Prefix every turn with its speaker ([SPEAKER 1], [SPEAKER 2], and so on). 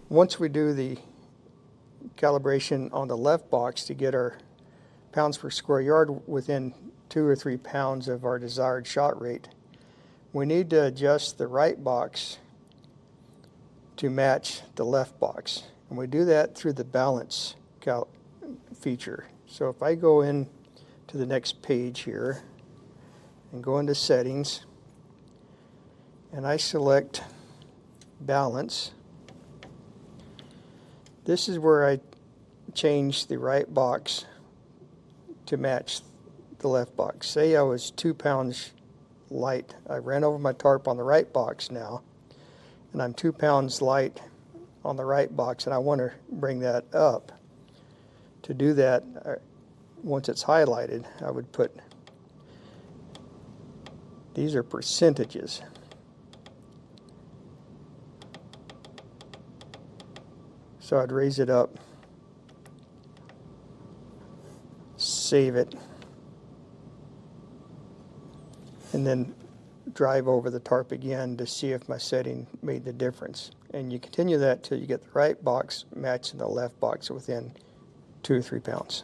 [SPEAKER 1] Once we do the calibration on the left box to get our pounds per square yard within 2 or 3 pounds of our desired shot rate, we need to adjust the right box to match the left box. And we do that through the balance feature. So if I go in to the next page here and go into settings and I select balance, this is where I change the right box to match the left box. Say I was 2 pounds light. I ran over my tarp on the right box now, and I'm 2 pounds light on the right box, and I want to bring that up. To do that, once it's highlighted, I would put, these are percentages. So I'd raise it up, save it, and then drive over the tarp again to see if my setting made the difference. And you continue that till you get the right box matching the left box within 2 or 3 pounds.